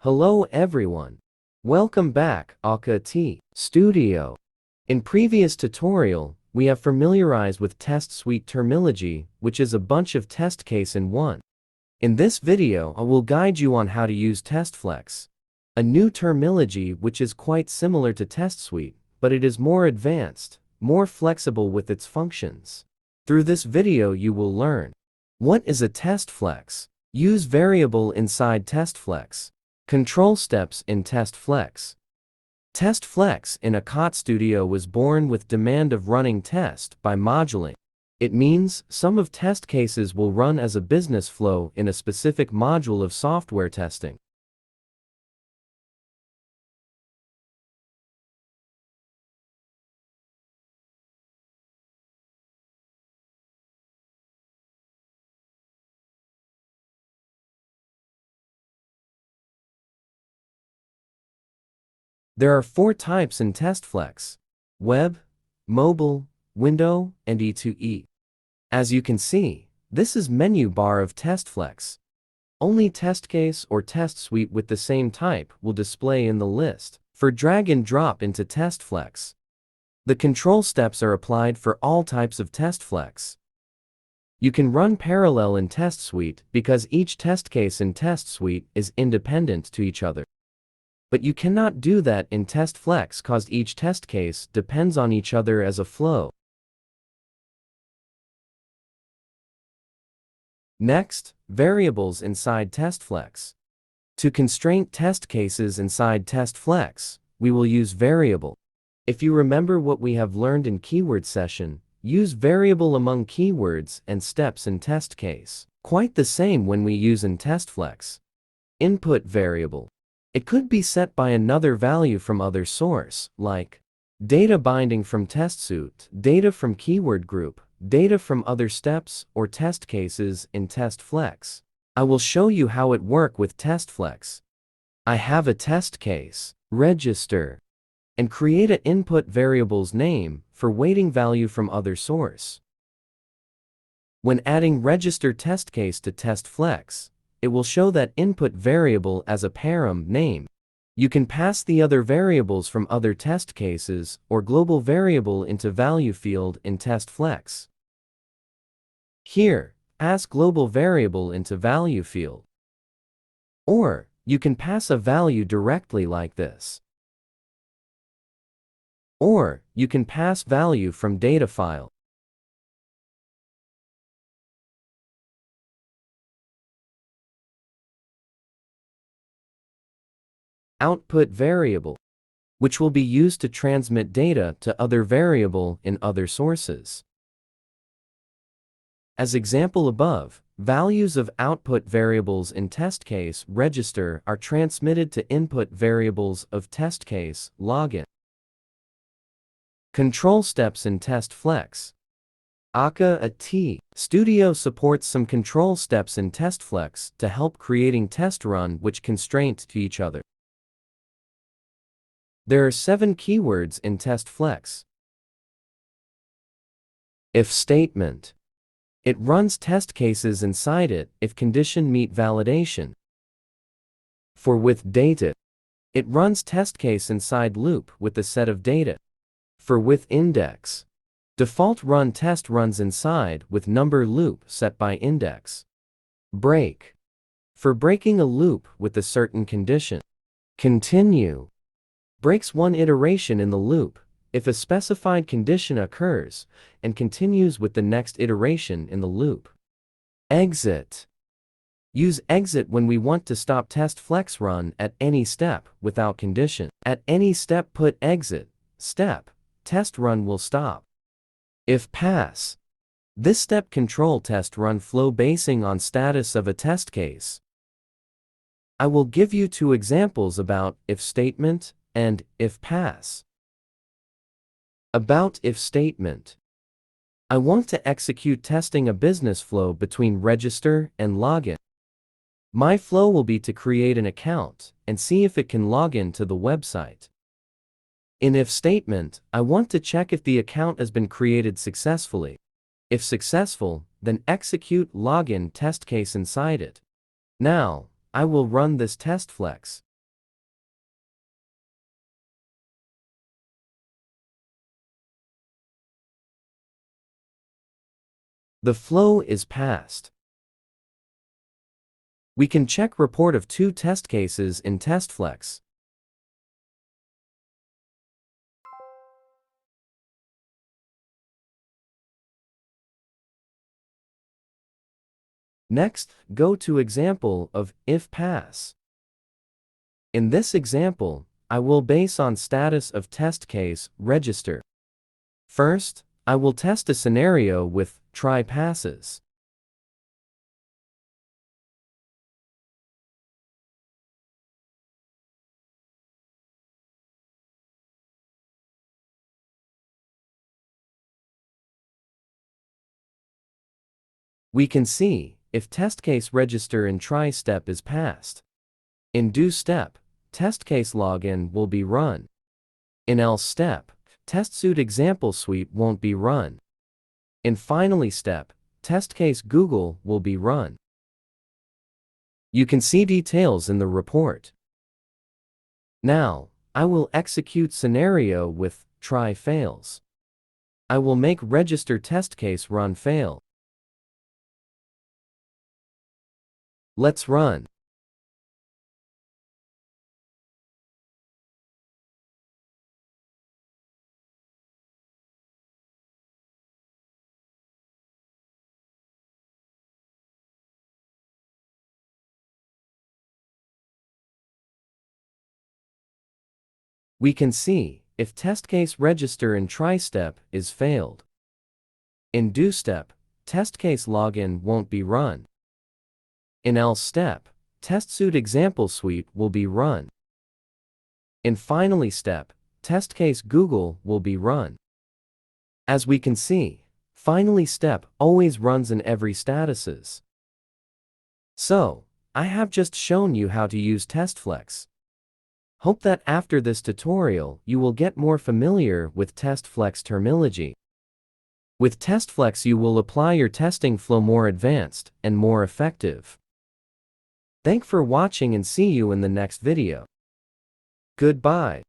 Hello everyone. Welcome back, akaStudio. In previous tutorial, we have familiarized with test suite terminology, which is a bunch of test case in one. In this video, I will guide you on how to use TestFlex, a new terminology which is quite similar to test suite, but it is more advanced, more flexible with its functions. Through this video you will learn: what is a TestFlex? Use variable inside TestFlex. Control steps in TestFlex. TestFlex in akaStudio was born with demand of running test by moduling. It means some of test cases will run as a business flow in a specific module of software testing. There are 4 types in TestFlex: web, mobile, window, and E2E. As you can see, this is menu bar of TestFlex. Only test case or test suite with the same type will display in the list. For drag and drop into TestFlex, the control steps are applied for all types of TestFlex. You can run parallel in test suite because each test case in test suite is independent to each other. But you cannot do that in TestFlex cause each test case depends on each other as a flow. Next, variables inside TestFlex. To constrain test cases inside TestFlex, we will use variable. If you remember what we have learned in keyword session, use variable among keywords and steps in test case. Quite the same when we use in TestFlex. Input variable. It could be set by another value from other source, like data binding from test suite, data from keyword group, data from other steps or test cases in TestFlex. I will show you how it works with TestFlex. I have a test case, register, and create an input variable's name for waiting value from other source. When adding register test case to TestFlex, it will show that input variable as a param name. You can pass the other variables from other test cases or global variable into value field in TestFlex. Here, pass global variable into value field. Or, you can pass a value directly like this. Or, you can pass value from data file. Output variable, which will be used to transmit data to other variable in other sources. As example above, values of output variables in test case register are transmitted to input variables of test case login. Control steps in TestFlex. akaStudio supports some control steps in TestFlex to help creating test run which constraint to each other. There are 7 keywords in TestFlex. If statement. It runs test cases inside it if condition meet validation. For with data. It runs test case inside loop with the set of data. For with index. Default run test runs inside with number loop set by index. Break. For breaking a loop with a certain condition. Continue. Breaks one iteration in the loop if a specified condition occurs and continues with the next iteration in the loop. Exit. Use exit when we want to stop TestFlex run at any step without condition. At any step put exit, step, test run will stop. If pass. This step control test run flow basing on status of a test case. I will give you 2 examples about if statement and if pass. About if statement. I want to execute testing a business flow between register and login. My flow will be to create an account and see if it can log in to the website. In if statement, I want to check if the account has been created successfully. If successful, then execute login test case inside it. Now, I will run this TestFlex. The flow is passed. We can check report of 2 test cases in TestFlex. Next, go to example of if pass. In this example, I will base on status of test case register. First, I will test a scenario with try passes. We can see if test case register in try step is passed. In do step, test case login will be run. In else step, test suite example suite won't be run. In finally step, test case Google will be run. You can see details in the report. Now, I will execute scenario with try fails. I will make register test case run fail. Let's run. We can see if test case register in try step is failed. In do step, test case login won't be run. In else step, test suite example suite will be run. In finally step, test case Google will be run. As we can see, finally step always runs in every statuses. So, I have just shown you how to use TestFlex. Hope that after this tutorial you will get more familiar with TestFlex terminology. With TestFlex you will apply your testing flow more advanced and more effective. Thanks for watching and see you in the next video. Goodbye.